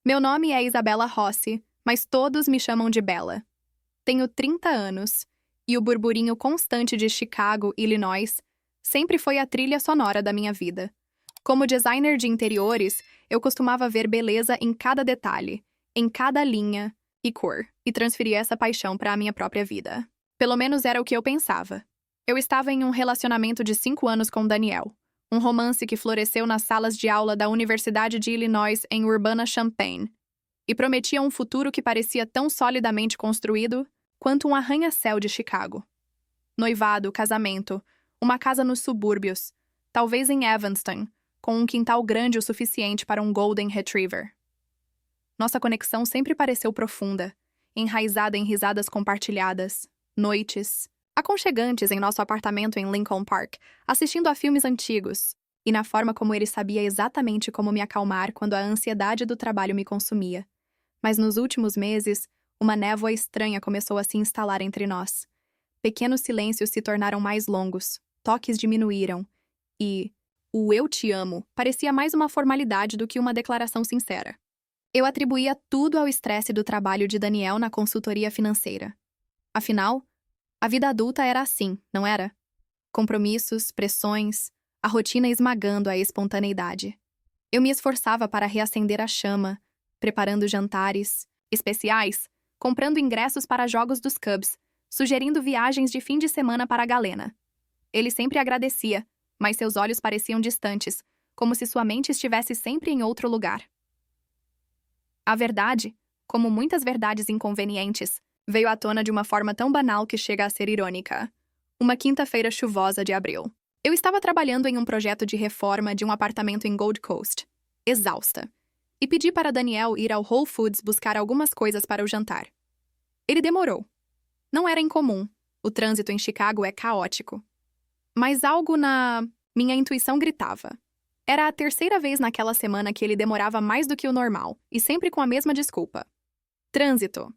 Meu nome é Isabela Rossi, mas todos me chamam de Bela. Tenho 30 anos, e o burburinho constante de Chicago, Illinois, sempre foi a trilha sonora da minha vida. Como designer de interiores, eu costumava ver beleza em cada detalhe, em cada linha e cor, e transferir essa paixão para a minha própria vida. Pelo menos era o que eu pensava. Eu estava em um relacionamento de 5 anos com Daniel, um romance que floresceu nas salas de aula da Universidade de Illinois em Urbana-Champaign, e prometia um futuro que parecia tão solidamente construído quanto um arranha-céu de Chicago. Noivado, casamento, uma casa nos subúrbios, talvez em Evanston, com um quintal grande o suficiente para um Golden Retriever. Nossa conexão sempre pareceu profunda, enraizada em risadas compartilhadas, noites aconchegantes em nosso apartamento em Lincoln Park, assistindo a filmes antigos, e na forma como ele sabia exatamente como me acalmar quando a ansiedade do trabalho me consumia. Mas nos últimos meses, uma névoa estranha começou a se instalar entre nós. Pequenos silêncios se tornaram mais longos, toques diminuíram, e o "eu te amo" parecia mais uma formalidade do que uma declaração sincera. Eu atribuía tudo ao estresse do trabalho de Daniel na consultoria financeira. Afinal, a vida adulta era assim, não era? Compromissos, pressões, a rotina esmagando a espontaneidade. Eu me esforçava para reacender a chama, preparando jantares especiais, comprando ingressos para jogos dos Cubs, sugerindo viagens de fim de semana para a Galena. Ele sempre agradecia, mas seus olhos pareciam distantes, como se sua mente estivesse sempre em outro lugar. A verdade, como muitas verdades inconvenientes, veio à tona de uma forma tão banal que chega a ser irônica. Uma quinta-feira chuvosa de abril. Eu estava trabalhando em um projeto de reforma de um apartamento em Gold Coast, exausta, e pedi para Daniel ir ao Whole Foods buscar algumas coisas para o jantar. Ele demorou. Não era incomum, o trânsito em Chicago é caótico. Mas algo na minha intuição gritava. Era a terceira vez naquela semana que ele demorava mais do que o normal, e sempre com a mesma desculpa. Trânsito.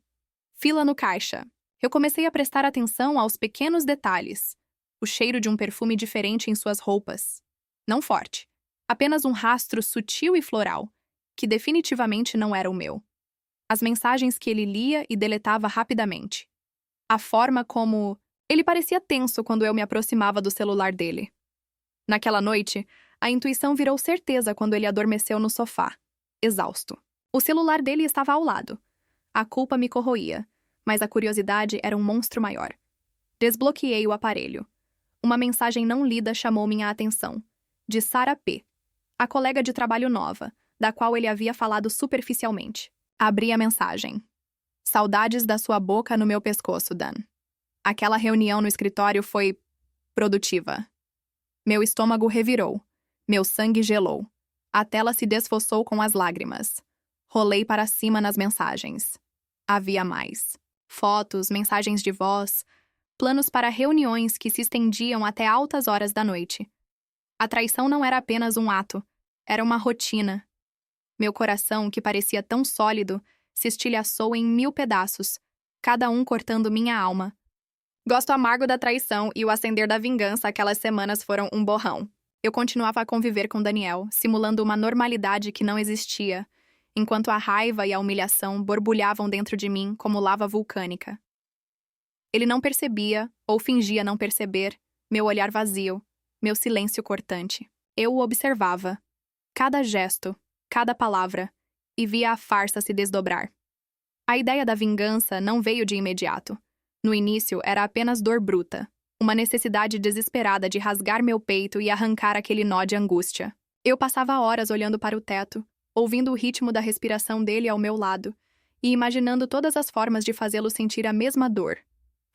Fila no caixa. Eu comecei a prestar atenção aos pequenos detalhes. O cheiro de um perfume diferente em suas roupas. Não forte. Apenas um rastro sutil e floral, que definitivamente não era o meu. As mensagens que ele lia e deletava rapidamente. A forma como ele parecia tenso quando eu me aproximava do celular dele. Naquela noite, a intuição virou certeza quando ele adormeceu no sofá, exausto. O celular dele estava ao lado. A culpa me corroía, mas a curiosidade era um monstro maior. Desbloqueei o aparelho. Uma mensagem não lida chamou minha atenção. De Sarah P., a colega de trabalho nova, da qual ele havia falado superficialmente. Abri a mensagem. Saudades da sua boca no meu pescoço, Dan. Aquela reunião no escritório foi produtiva. Meu estômago revirou. Meu sangue gelou. A tela se desfossou com as lágrimas. Rolei para cima nas mensagens. Havia mais. Fotos, mensagens de voz, planos para reuniões que se estendiam até altas horas da noite. A traição não era apenas um ato, era uma rotina. Meu coração, que parecia tão sólido, se estilhaçou em 1000 pedaços, cada um cortando minha alma. Gosto amargo da traição e o acender da vingança aquelas semanas foram um borrão. Eu continuava a conviver com Daniel, simulando uma normalidade que não existia, enquanto a raiva e a humilhação borbulhavam dentro de mim como lava vulcânica. Ele não percebia, ou fingia não perceber, meu olhar vazio, meu silêncio cortante. Eu o observava. Cada gesto, cada palavra, e via a farsa se desdobrar. A ideia da vingança não veio de imediato. No início, era apenas dor bruta, uma necessidade desesperada de rasgar meu peito e arrancar aquele nó de angústia. Eu passava horas olhando para o teto, ouvindo o ritmo da respiração dele ao meu lado e imaginando todas as formas de fazê-lo sentir a mesma dor.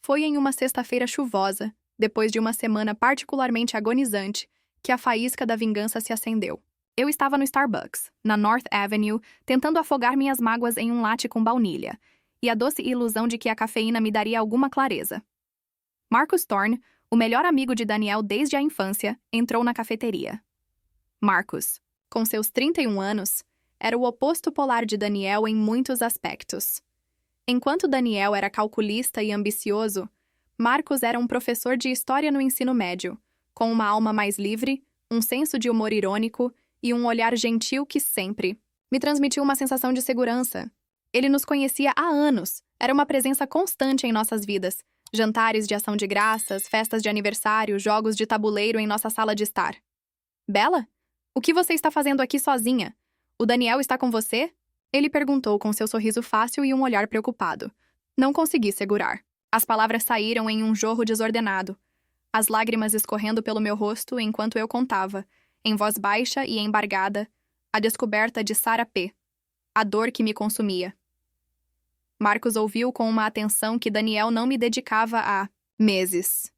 Foi em uma sexta-feira chuvosa, depois de uma semana particularmente agonizante, que a faísca da vingança se acendeu. Eu estava no Starbucks, na North Avenue, tentando afogar minhas mágoas em um latte com baunilha, e a doce ilusão de que a cafeína me daria alguma clareza. Marcus Thorne, o melhor amigo de Daniel desde a infância, entrou na cafeteria. Marcus, com seus 31 anos, era o oposto polar de Daniel em muitos aspectos. Enquanto Daniel era calculista e ambicioso, Marcus era um professor de história no ensino médio, com uma alma mais livre, um senso de humor irônico e um olhar gentil que sempre me transmitiu uma sensação de segurança. Ele nos conhecia há anos, era uma presença constante em nossas vidas. Jantares de ação de graças, festas de aniversário, jogos de tabuleiro em nossa sala de estar. Bella? O que você está fazendo aqui sozinha? O Daniel está com você? Ele perguntou com seu sorriso fácil e um olhar preocupado. Não consegui segurar. As palavras saíram em um jorro desordenado, as lágrimas escorrendo pelo meu rosto enquanto eu contava, em voz baixa e embargada, a descoberta de Sarah P., a dor que me consumia. Marcos ouviu com uma atenção que Daniel não me dedicava há meses.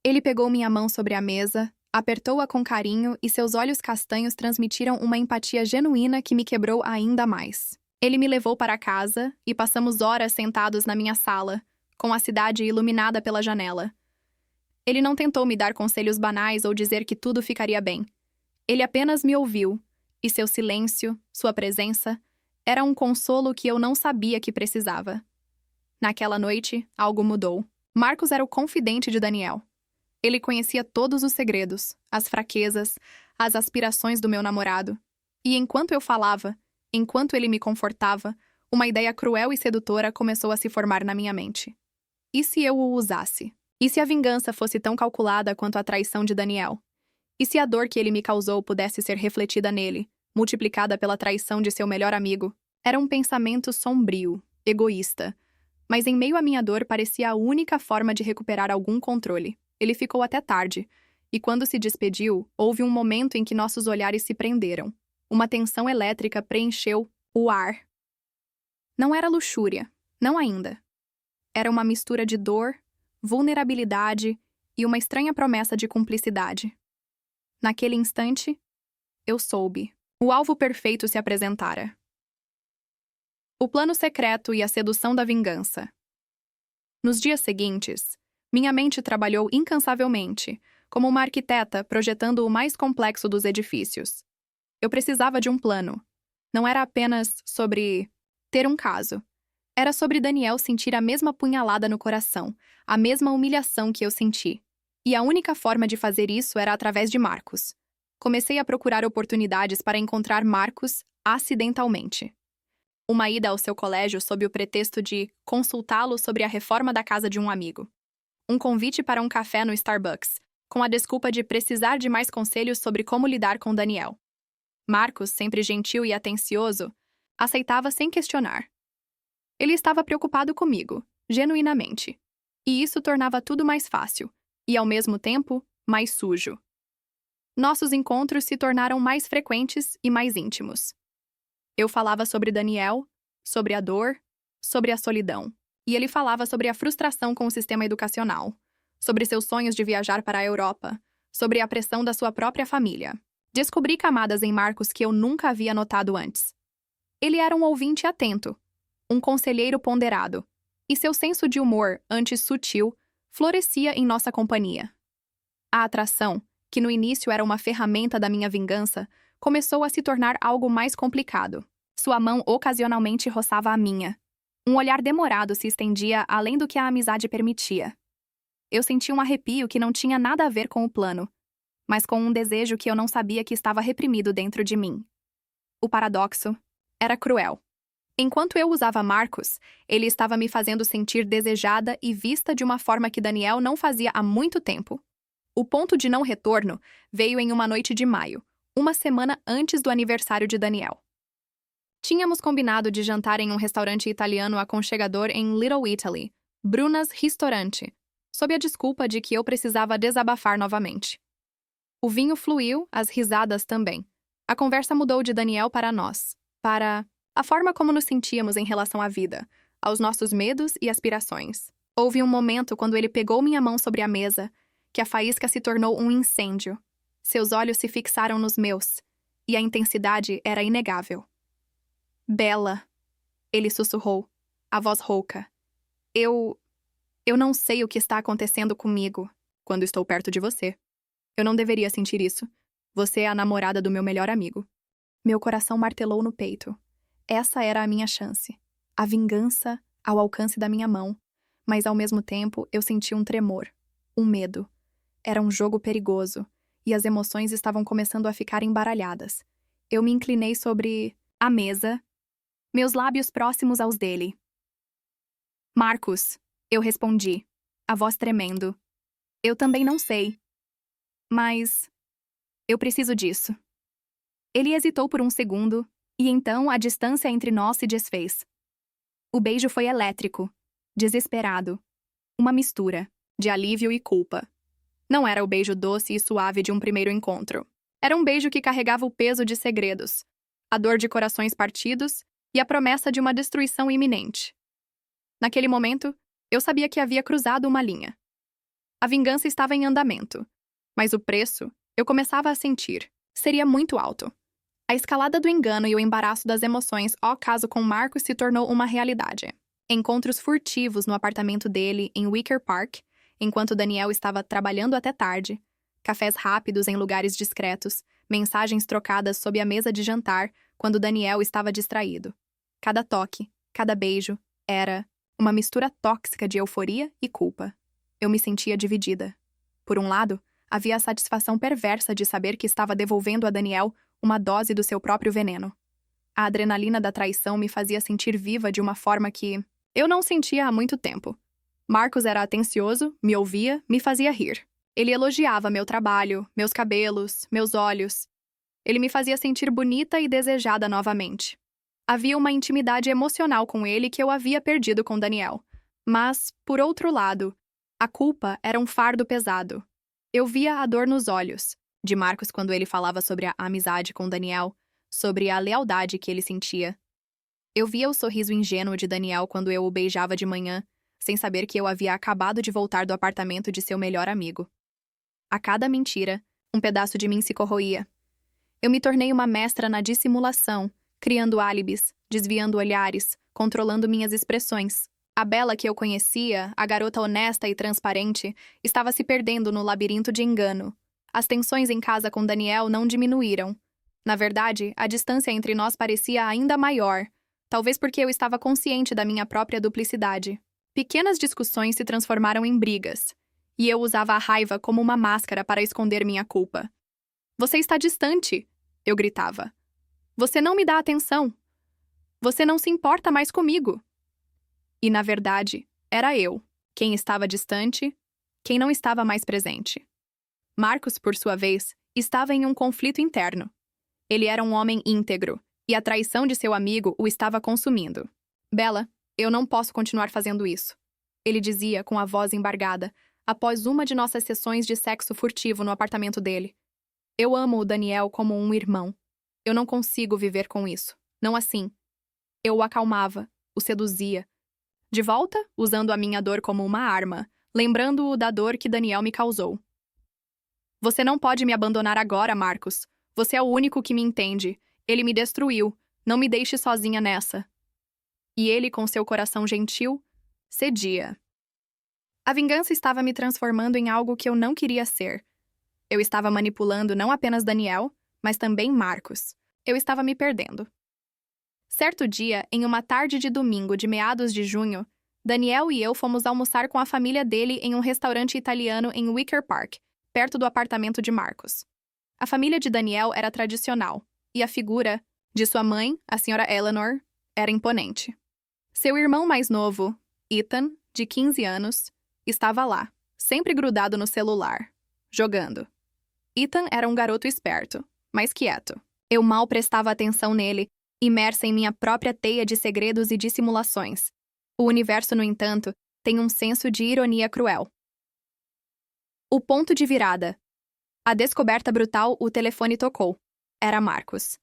Ele pegou minha mão sobre a mesa, apertou-a com carinho e seus olhos castanhos transmitiram uma empatia genuína que me quebrou ainda mais. Ele me levou para casa e passamos horas sentados na minha sala, com a cidade iluminada pela janela. Ele não tentou me dar conselhos banais ou dizer que tudo ficaria bem. Ele apenas me ouviu, e seu silêncio, sua presença, era um consolo que eu não sabia que precisava. Naquela noite, algo mudou. Marcos era o confidente de Daniel. Ele conhecia todos os segredos, as fraquezas, as aspirações do meu namorado. E enquanto eu falava, enquanto ele me confortava, uma ideia cruel e sedutora começou a se formar na minha mente. E se eu o usasse? E se a vingança fosse tão calculada quanto a traição de Daniel? E se a dor que ele me causou pudesse ser refletida nele, multiplicada pela traição de seu melhor amigo? Era um pensamento sombrio, egoísta. Mas em meio à minha dor parecia a única forma de recuperar algum controle. Ele ficou até tarde, e quando se despediu, houve um momento em que nossos olhares se prenderam. Uma tensão elétrica preencheu o ar. Não era luxúria, não ainda. Era uma mistura de dor, vulnerabilidade e uma estranha promessa de cumplicidade. Naquele instante, eu soube. O alvo perfeito se apresentara. O plano secreto e a sedução da vingança. Nos dias seguintes, minha mente trabalhou incansavelmente, como uma arquiteta projetando o mais complexo dos edifícios. Eu precisava de um plano. Não era apenas sobre ter um caso. Era sobre Daniel sentir a mesma punhalada no coração, a mesma humilhação que eu senti. E a única forma de fazer isso era através de Marcos. Comecei a procurar oportunidades para encontrar Marcos acidentalmente. Uma ida ao seu colégio sob o pretexto de consultá-lo sobre a reforma da casa de um amigo. Um convite para um café no Starbucks, com a desculpa de precisar de mais conselhos sobre como lidar com Daniel. Marcos, sempre gentil e atencioso, aceitava sem questionar. Ele estava preocupado comigo, genuinamente. E isso tornava tudo mais fácil, e ao mesmo tempo, mais sujo. Nossos encontros se tornaram mais frequentes e mais íntimos. Eu falava sobre Daniel, sobre a dor, sobre a solidão. E ele falava sobre a frustração com o sistema educacional, sobre seus sonhos de viajar para a Europa, sobre a pressão da sua própria família. Descobri camadas em Marcos que eu nunca havia notado antes. Ele era um ouvinte atento, um conselheiro ponderado, e seu senso de humor, antes sutil, florescia em nossa companhia. A atração, que no início era uma ferramenta da minha vingança, começou a se tornar algo mais complicado. Sua mão ocasionalmente roçava a minha. Um olhar demorado se estendia além do que a amizade permitia. Eu senti um arrepio que não tinha nada a ver com o plano, mas com um desejo que eu não sabia que estava reprimido dentro de mim. O paradoxo era cruel. Enquanto eu usava Marcos, ele estava me fazendo sentir desejada e vista de uma forma que Daniel não fazia há muito tempo. O ponto de não retorno veio em uma noite de maio, uma semana antes do aniversário de Daniel. Tínhamos combinado de jantar em um restaurante italiano aconchegador em Little Italy, Bruna's Ristorante, sob a desculpa de que eu precisava desabafar novamente. O vinho fluiu, as risadas também. A conversa mudou de Daniel para nós, para a forma como nos sentíamos em relação à vida, aos nossos medos e aspirações. Houve um momento quando ele pegou minha mão sobre a mesa, que a faísca se tornou um incêndio. Seus olhos se fixaram nos meus, e a intensidade era inegável. Bella, ele sussurrou, a voz rouca. Eu não sei o que está acontecendo comigo quando estou perto de você. Eu não deveria sentir isso. Você é a namorada do meu melhor amigo. Meu coração martelou no peito. Essa era a minha chance. A vingança ao alcance da minha mão. Mas ao mesmo tempo eu senti um tremor, um medo. Era um jogo perigoso, e as emoções estavam começando a ficar embaralhadas. Eu me inclinei sobre À mesa, meus lábios próximos aos dele. Marcos, eu respondi, a voz tremendo. Eu também não sei. Mas eu preciso disso. Ele hesitou por um segundo, e então a distância entre nós se desfez. O beijo foi elétrico, desesperado. Uma mistura de alívio e culpa. Não era o beijo doce e suave de um primeiro encontro. Era um beijo que carregava o peso de segredos, a dor de corações partidos e a promessa de uma destruição iminente. Naquele momento, eu sabia que havia cruzado uma linha. A vingança estava em andamento, mas o preço, eu começava a sentir, seria muito alto. A escalada do engano e o embaraço das emoções ao caso com Marcos se tornou uma realidade. Encontros furtivos no apartamento dele em Wicker Park, enquanto Daniel estava trabalhando até tarde, cafés rápidos em lugares discretos, mensagens trocadas sob a mesa de jantar quando Daniel estava distraído. Cada toque, cada beijo, era uma mistura tóxica de euforia e culpa. Eu me sentia dividida. Por um lado, havia a satisfação perversa de saber que estava devolvendo a Daniel uma dose do seu próprio veneno. A adrenalina da traição me fazia sentir viva de uma forma que eu não sentia há muito tempo. Marcos era atencioso, me ouvia, me fazia rir. Ele elogiava meu trabalho, meus cabelos, meus olhos. Ele me fazia sentir bonita e desejada novamente. Havia uma intimidade emocional com ele que eu havia perdido com Daniel. Mas, por outro lado, a culpa era um fardo pesado. Eu via a dor nos olhos de Marcos quando ele falava sobre a amizade com Daniel, sobre a lealdade que ele sentia. Eu via o sorriso ingênuo de Daniel quando eu o beijava de manhã, sem saber que eu havia acabado de voltar do apartamento de seu melhor amigo. A cada mentira, um pedaço de mim se corroía. Eu me tornei uma mestra na dissimulação, criando álibis, desviando olhares, controlando minhas expressões. A Bela que eu conhecia, a garota honesta e transparente, estava se perdendo no labirinto de engano. As tensões em casa com Daniel não diminuíram. Na verdade, a distância entre nós parecia ainda maior, talvez porque eu estava consciente da minha própria duplicidade. Pequenas discussões se transformaram em brigas, e eu usava a raiva como uma máscara para esconder minha culpa. Você está distante, eu gritava. Você não me dá atenção. Você não se importa mais comigo. E, na verdade, era eu, quem estava distante, quem não estava mais presente. Marcos, por sua vez, estava em um conflito interno. Ele era um homem íntegro, e a traição de seu amigo o estava consumindo. Bela, eu não posso continuar fazendo isso, ele dizia com a voz embargada, após uma de nossas sessões de sexo furtivo no apartamento dele. Eu amo o Daniel como um irmão. Eu não consigo viver com isso. Não assim. Eu o acalmava, o seduzia. De volta, usando a minha dor como uma arma, lembrando-o da dor que Daniel me causou. Você não pode me abandonar agora, Marcos. Você é o único que me entende. Ele me destruiu. Não me deixe sozinha nessa. E ele, com seu coração gentil, cedia. A vingança estava me transformando em algo que eu não queria ser. Eu estava manipulando não apenas Daniel, mas também Marcos. Eu estava me perdendo. Certo dia, em uma tarde de domingo de meados de junho, Daniel e eu fomos almoçar com a família dele em um restaurante italiano em Wicker Park, perto do apartamento de Marcos. A família de Daniel era tradicional, e a figura de sua mãe, a senhora Eleanor, era imponente. Seu irmão mais novo, Ethan, de 15 anos, estava lá, sempre grudado no celular, jogando. Ethan era um garoto esperto, mas quieto. Eu mal prestava atenção nele, imersa em minha própria teia de segredos e dissimulações. O universo, no entanto, tem um senso de ironia cruel. O ponto de virada. A descoberta brutal, o telefone tocou. Era Marcos.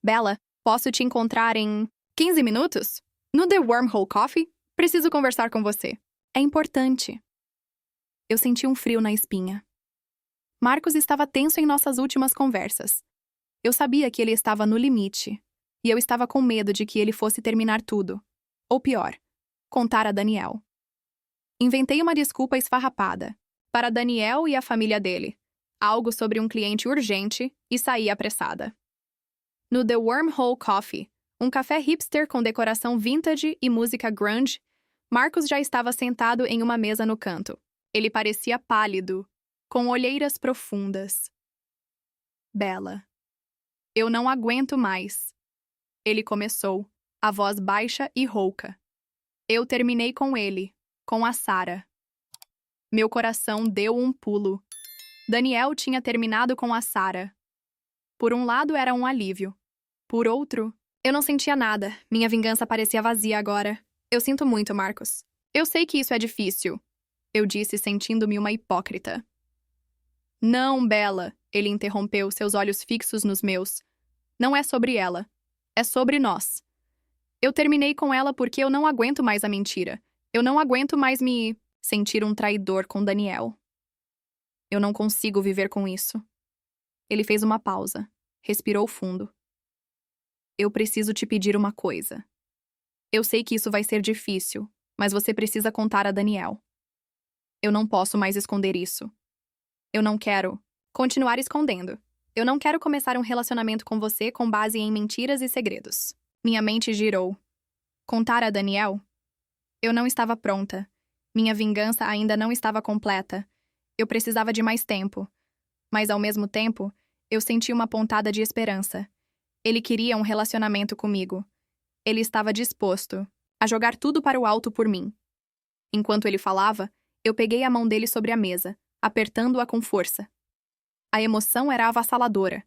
Bella, posso te encontrar em 15 minutos? No The Wormhole Coffee? Preciso conversar com você. É importante. Eu senti um frio na espinha. Marcos estava tenso em nossas últimas conversas. Eu sabia que ele estava no limite, e eu estava com medo de que ele fosse terminar tudo. Ou pior, contar a Daniel. Inventei uma desculpa esfarrapada, para Daniel e a família dele, algo sobre um cliente urgente, e saí apressada. No The Wormhole Coffee, um café hipster com decoração vintage e música grunge, Marcos já estava sentado em uma mesa no canto. Ele parecia pálido, com olheiras profundas. Bella. Eu não aguento mais. Ele começou, a voz baixa e rouca. Eu terminei com ele, com a Sarah. Meu coração deu um pulo. Daniel tinha terminado com a Sarah. Por um lado era um alívio. Por outro, eu não sentia nada. Minha vingança parecia vazia agora. Eu sinto muito, Marcos. Eu sei que isso é difícil. Eu disse, sentindo-me uma hipócrita. Não, Bella, ele interrompeu, seus olhos fixos nos meus. Não é sobre ela. É sobre nós. Eu terminei com ela porque eu não aguento mais a mentira. Eu não aguento mais me sentir um traidor com Daniel. Eu não consigo viver com isso. Ele fez uma pausa. Respirou fundo. Eu preciso te pedir uma coisa. Eu sei que isso vai ser difícil, mas você precisa contar a Daniel. Eu não posso mais esconder isso. Eu não quero continuar escondendo. Eu não quero começar um relacionamento com você com base em mentiras e segredos. Minha mente girou. Contar a Daniel? Eu não estava pronta. Minha vingança ainda não estava completa. Eu precisava de mais tempo. Mas, ao mesmo tempo, eu senti uma pontada de esperança. Ele queria um relacionamento comigo. Ele estava disposto a jogar tudo para o alto por mim. Enquanto ele falava, eu peguei a mão dele sobre a mesa, apertando-a com força. A emoção era avassaladora.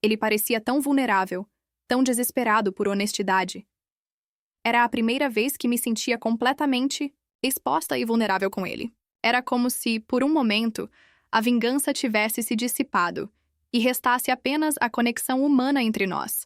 Ele parecia tão vulnerável, tão desesperado por honestidade. Era a primeira vez que me sentia completamente exposta e vulnerável com ele. Era como se, por um momento, a vingança tivesse se dissipado e restasse apenas a conexão humana entre nós.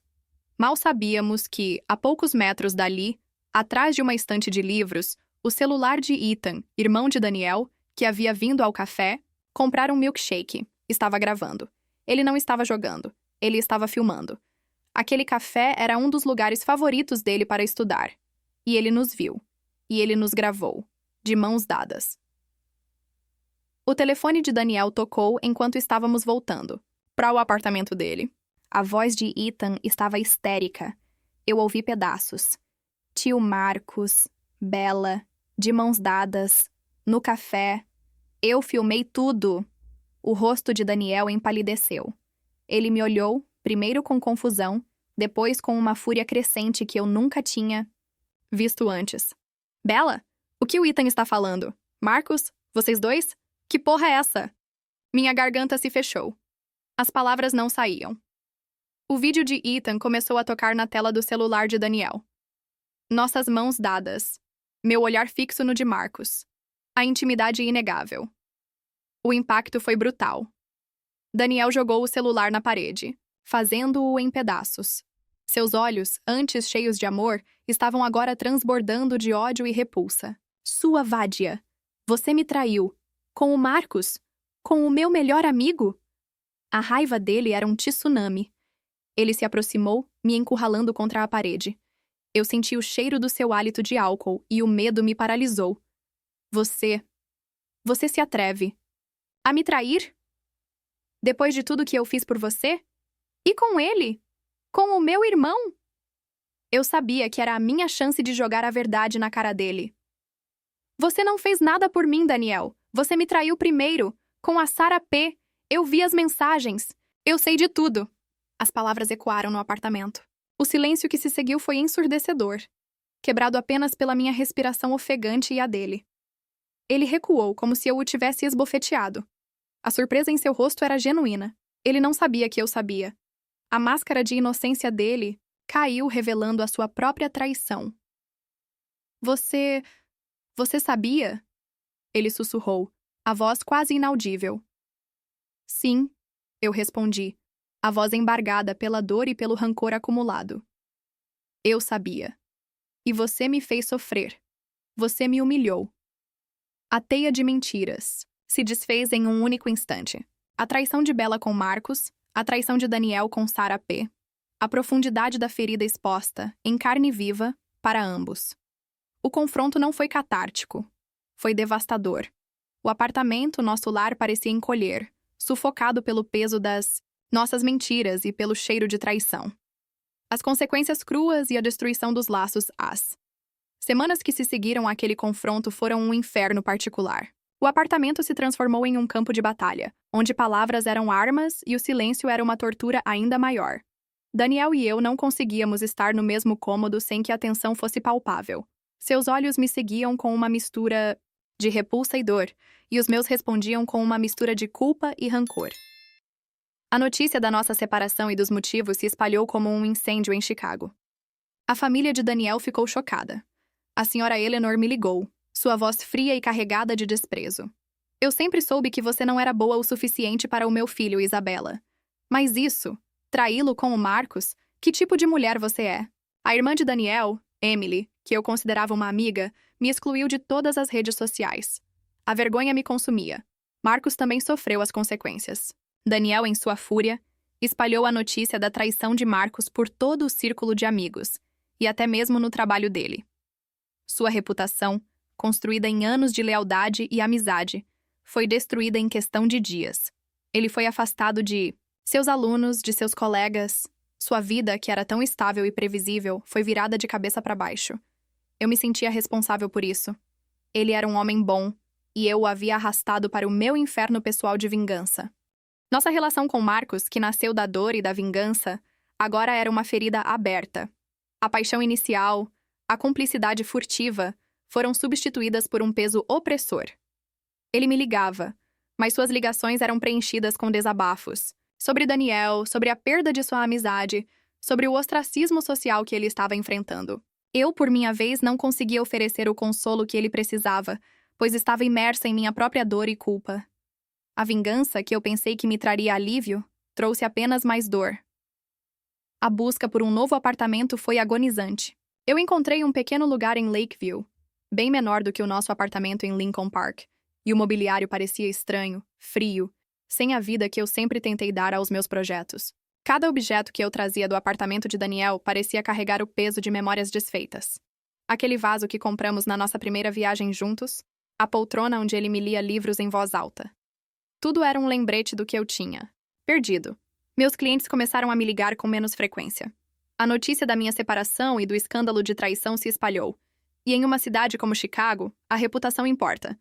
Mal sabíamos que, a poucos metros dali, atrás de uma estante de livros, o celular de Ethan, irmão de Daniel, que havia vindo ao café, comprar um milkshake, estava gravando. Ele não estava jogando, ele estava filmando. Aquele café era um dos lugares favoritos dele para estudar. E ele nos viu. E ele nos gravou, de mãos dadas. O telefone de Daniel tocou enquanto estávamos voltando para o apartamento dele. A voz de Ethan estava histérica. Eu ouvi pedaços. Tio Marcos, Bella, de mãos dadas, no café. Eu filmei tudo. O rosto de Daniel empalideceu. Ele me olhou, primeiro com confusão, depois com uma fúria crescente que eu nunca tinha visto antes. Bella? O que o Ethan está falando? Marcos? Vocês dois? Que porra é essa? Minha garganta se fechou. As palavras não saíam. O vídeo de Ethan começou a tocar na tela do celular de Daniel. Nossas mãos dadas. Meu olhar fixo no de Marcos. A intimidade inegável. O impacto foi brutal. Daniel jogou o celular na parede, fazendo-o em pedaços. Seus olhos, antes cheios de amor, estavam agora transbordando de ódio e repulsa. Sua vadia! Você me traiu. Com o Marcos? Com o meu melhor amigo? A raiva dele era um tsunami. Ele se aproximou, me encurralando contra a parede. Eu senti o cheiro do seu hálito de álcool e o medo me paralisou. Você se atreve a me trair? Depois de tudo que eu fiz por você? E com ele? Com o meu irmão? Eu sabia que era a minha chance de jogar a verdade na cara dele. Você não fez nada por mim, Daniel. Você me traiu primeiro, com a Sarah P. Eu vi as mensagens. Eu sei de tudo. As palavras ecoaram no apartamento. O silêncio que se seguiu foi ensurdecedor, quebrado apenas pela minha respiração ofegante e a dele. Ele recuou como se eu o tivesse esbofeteado. A surpresa em seu rosto era genuína. Ele não sabia que eu sabia. A máscara de inocência dele caiu, revelando a sua própria traição. Você sabia? Ele sussurrou, a voz quase inaudível. Sim, eu respondi, a voz embargada pela dor e pelo rancor acumulado. Eu sabia. E você me fez sofrer. Você me humilhou. A teia de mentiras se desfez em um único instante. A traição de Bella com Marcos, a traição de Daniel com Sarah P., a profundidade da ferida exposta, em carne viva, para ambos. O confronto não foi catártico. Foi devastador. O apartamento, nosso lar, parecia encolher, sufocado pelo peso das nossas mentiras e pelo cheiro de traição. As consequências cruas e a destruição dos laços as semanas que se seguiram àquele confronto foram um inferno particular. O apartamento se transformou em um campo de batalha, onde palavras eram armas e o silêncio era uma tortura ainda maior. Daniel e eu não conseguíamos estar no mesmo cômodo sem que a tensão fosse palpável. Seus olhos me seguiam com uma mistura de repulsa e dor, e os meus respondiam com uma mistura de culpa e rancor. A notícia da nossa separação e dos motivos se espalhou como um incêndio em Chicago. A família de Daniel ficou chocada. A senhora Eleanor me ligou, sua voz fria e carregada de desprezo. Eu sempre soube que você não era boa o suficiente para o meu filho, Isabela. Mas isso, traí-lo com o Marcos, que tipo de mulher você é? A irmã de Daniel, Emily, que eu considerava uma amiga, me excluiu de todas as redes sociais. A vergonha me consumia. Marcos também sofreu as consequências. Daniel, em sua fúria, espalhou a notícia da traição de Marcos por todo o círculo de amigos, e até mesmo no trabalho dele. Sua reputação, construída em anos de lealdade e amizade, foi destruída em questão de dias. Ele foi afastado de seus alunos, de seus colegas. Sua vida, que era tão estável e previsível, foi virada de cabeça para baixo. Eu me sentia responsável por isso. Ele era um homem bom, e eu o havia arrastado para o meu inferno pessoal de vingança. Nossa relação com Marcos, que nasceu da dor e da vingança, agora era uma ferida aberta. A paixão inicial, a cumplicidade furtiva, foram substituídas por um peso opressor. Ele me ligava, mas suas ligações eram preenchidas com desabafos. Sobre Daniel, sobre a perda de sua amizade, sobre o ostracismo social que ele estava enfrentando. Eu, por minha vez, não conseguia oferecer o consolo que ele precisava, pois estava imersa em minha própria dor e culpa. A vingança, que eu pensei que me traria alívio, trouxe apenas mais dor. A busca por um novo apartamento foi agonizante. Eu encontrei um pequeno lugar em Lakeview, bem menor do que o nosso apartamento em Lincoln Park, e o mobiliário parecia estranho, frio, sem a vida que eu sempre tentei dar aos meus projetos. Cada objeto que eu trazia do apartamento de Daniel parecia carregar o peso de memórias desfeitas. Aquele vaso que compramos na nossa primeira viagem juntos, a poltrona onde ele me lia livros em voz alta. Tudo era um lembrete do que eu tinha. Perdido. Meus clientes começaram a me ligar com menos frequência. A notícia da minha separação e do escândalo de traição se espalhou. E em uma cidade como Chicago, a reputação importa.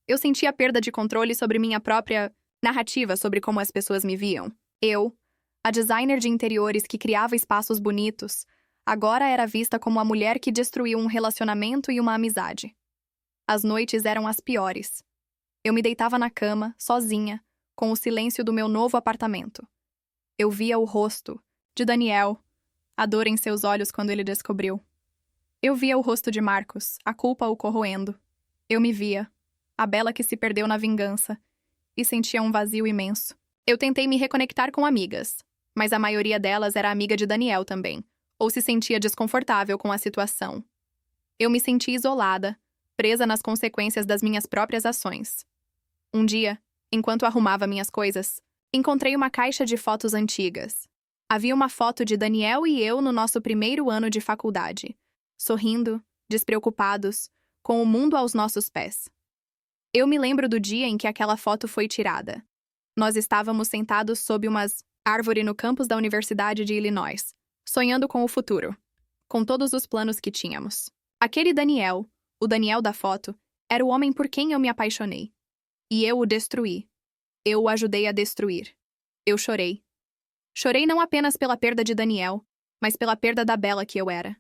Eu senti a perda de controle sobre minha própria narrativa sobre como as pessoas me viam. Eu, a designer de interiores que criava espaços bonitos, agora era vista como a mulher que destruiu um relacionamento e uma amizade. As noites eram as piores. Eu me deitava na cama, sozinha, com o silêncio do meu novo apartamento. Eu via o rosto de Daniel, a dor em seus olhos quando ele descobriu. Eu via o rosto de Marcos, a culpa o corroendo. Eu me via, a Bela que se perdeu na vingança, e sentia um vazio imenso. Eu tentei me reconectar com amigas, mas a maioria delas era amiga de Daniel também, ou se sentia desconfortável com a situação. Eu me senti isolada, presa nas consequências das minhas próprias ações. Um dia, enquanto arrumava minhas coisas, encontrei uma caixa de fotos antigas. Havia uma foto de Daniel e eu no nosso primeiro ano de faculdade, sorrindo, despreocupados, com o mundo aos nossos pés. Eu me lembro do dia em que aquela foto foi tirada. Nós estávamos sentados sob uma árvore no campus da Universidade de Illinois, sonhando com o futuro, com todos os planos que tínhamos. Aquele Daniel, o Daniel da foto, era o homem por quem eu me apaixonei. E eu o destruí. Eu o ajudei a destruir. Eu chorei. Chorei não apenas pela perda de Daniel, mas pela perda da Bela que eu era.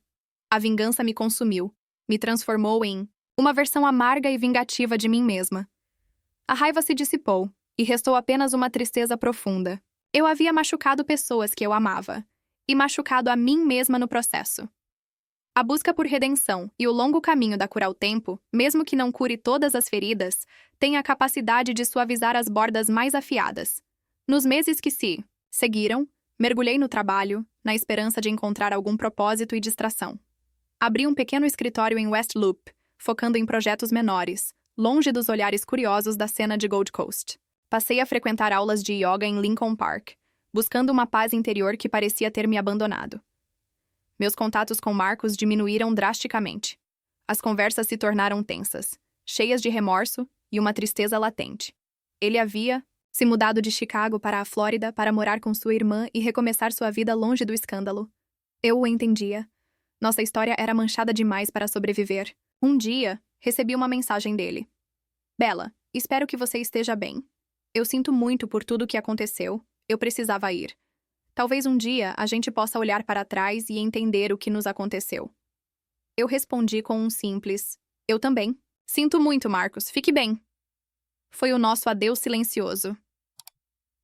A vingança me consumiu, me transformou em uma versão amarga e vingativa de mim mesma. A raiva se dissipou, e restou apenas uma tristeza profunda. Eu havia machucado pessoas que eu amava, e machucado a mim mesma no processo. A busca por redenção e o longo caminho da cura ao tempo, mesmo que não cure todas as feridas, tem a capacidade de suavizar as bordas mais afiadas. Nos meses que se seguiram, mergulhei no trabalho, na esperança de encontrar algum propósito e distração. Abri um pequeno escritório em West Loop, focando em projetos menores, longe dos olhares curiosos da cena de Gold Coast. Passei a frequentar aulas de yoga em Lincoln Park, buscando uma paz interior que parecia ter me abandonado. Meus contatos com Marcos diminuíram drasticamente. As conversas se tornaram tensas, cheias de remorso e uma tristeza latente. Ele havia se mudado de Chicago para a Flórida para morar com sua irmã e recomeçar sua vida longe do escândalo. Eu o entendia. Nossa história era manchada demais para sobreviver. Um dia, recebi uma mensagem dele. Bela, espero que você esteja bem. Eu sinto muito por tudo o que aconteceu. Eu precisava ir. Talvez um dia a gente possa olhar para trás e entender o que nos aconteceu. Eu respondi com um simples: eu também. Sinto muito, Marcos. Fique bem. Foi o nosso adeus silencioso.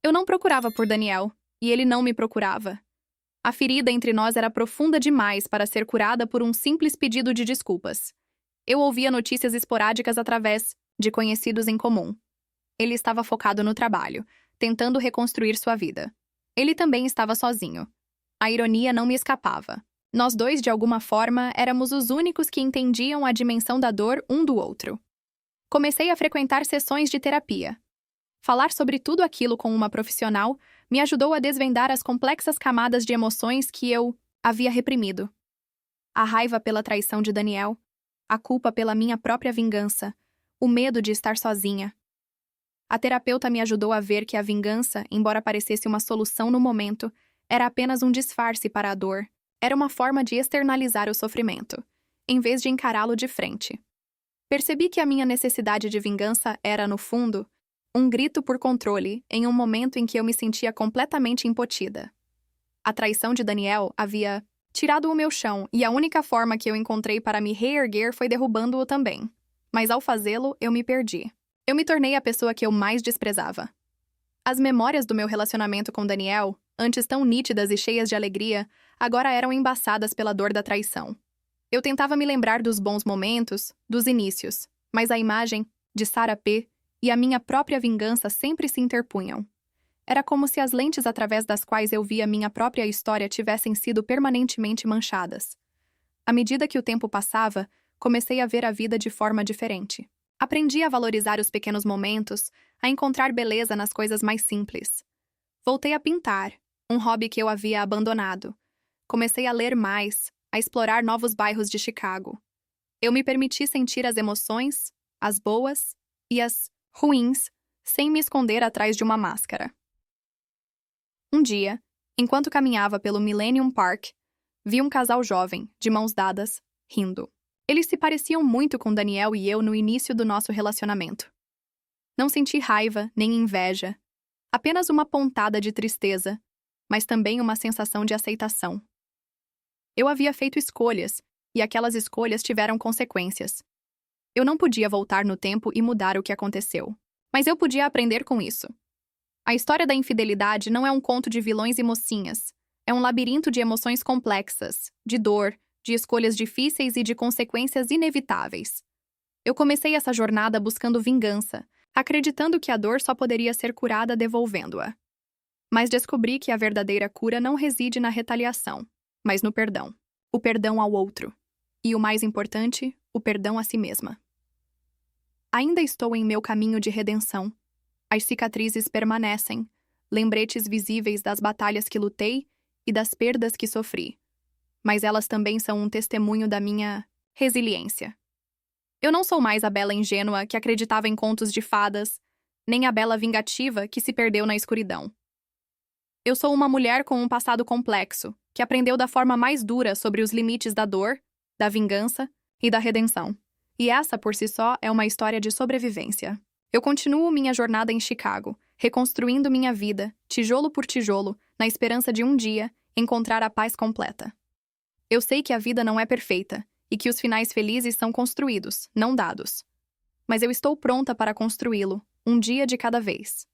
Eu não procurava por Daniel, e ele não me procurava. A ferida entre nós era profunda demais para ser curada por um simples pedido de desculpas. Eu ouvia notícias esporádicas através de conhecidos em comum. Ele estava focado no trabalho, tentando reconstruir sua vida. Ele também estava sozinho. A ironia não me escapava. Nós dois, de alguma forma, éramos os únicos que entendiam a dimensão da dor um do outro. Comecei a frequentar sessões de terapia. Falar sobre tudo aquilo com uma profissional me ajudou a desvendar as complexas camadas de emoções que eu havia reprimido. A raiva pela traição de Daniel, a culpa pela minha própria vingança, o medo de estar sozinha. A terapeuta me ajudou a ver que a vingança, embora parecesse uma solução no momento, era apenas um disfarce para a dor. Era uma forma de externalizar o sofrimento, em vez de encará-lo de frente. Percebi que a minha necessidade de vingança era, no fundo, um grito por controle em um momento em que eu me sentia completamente impotida. A traição de Daniel havia tirado o meu chão e a única forma que eu encontrei para me reerguer foi derrubando-o também. Mas ao fazê-lo, eu me perdi. Eu me tornei a pessoa que eu mais desprezava. As memórias do meu relacionamento com Daniel, antes tão nítidas e cheias de alegria, agora eram embaçadas pela dor da traição. Eu tentava me lembrar dos bons momentos, dos inícios, mas a imagem de Sarah P. e a minha própria vingança sempre se interpunham. Era como se as lentes através das quais eu via minha própria história tivessem sido permanentemente manchadas. À medida que o tempo passava, comecei a ver a vida de forma diferente. Aprendi a valorizar os pequenos momentos, a encontrar beleza nas coisas mais simples. Voltei a pintar, um hobby que eu havia abandonado. Comecei a ler mais, a explorar novos bairros de Chicago. Eu me permiti sentir as emoções, as boas e as ruins, sem me esconder atrás de uma máscara. Um dia, enquanto caminhava pelo Millennium Park, vi um casal jovem, de mãos dadas, rindo. Eles se pareciam muito com Daniel e eu no início do nosso relacionamento. Não senti raiva nem inveja, apenas uma pontada de tristeza, mas também uma sensação de aceitação. Eu havia feito escolhas, e aquelas escolhas tiveram consequências. Eu não podia voltar no tempo e mudar o que aconteceu, mas eu podia aprender com isso. A história da infidelidade não é um conto de vilões e mocinhas. É um labirinto de emoções complexas, de dor, de escolhas difíceis e de consequências inevitáveis. Eu comecei essa jornada buscando vingança, acreditando que a dor só poderia ser curada devolvendo-a. Mas descobri que a verdadeira cura não reside na retaliação, mas no perdão. O perdão ao outro. E o mais importante, o perdão a si mesma. Ainda estou em meu caminho de redenção. As cicatrizes permanecem, lembretes visíveis das batalhas que lutei e das perdas que sofri. Mas elas também são um testemunho da minha resiliência. Eu não sou mais a Bella ingênua que acreditava em contos de fadas, nem a Bella vingativa que se perdeu na escuridão. Eu sou uma mulher com um passado complexo, que aprendeu da forma mais dura sobre os limites da dor, da vingança e da redenção. E essa, por si só, é uma história de sobrevivência. Eu continuo minha jornada em Chicago, reconstruindo minha vida, tijolo por tijolo, na esperança de um dia encontrar a paz completa. Eu sei que a vida não é perfeita e que os finais felizes são construídos, não dados. Mas eu estou pronta para construí-lo, um dia de cada vez.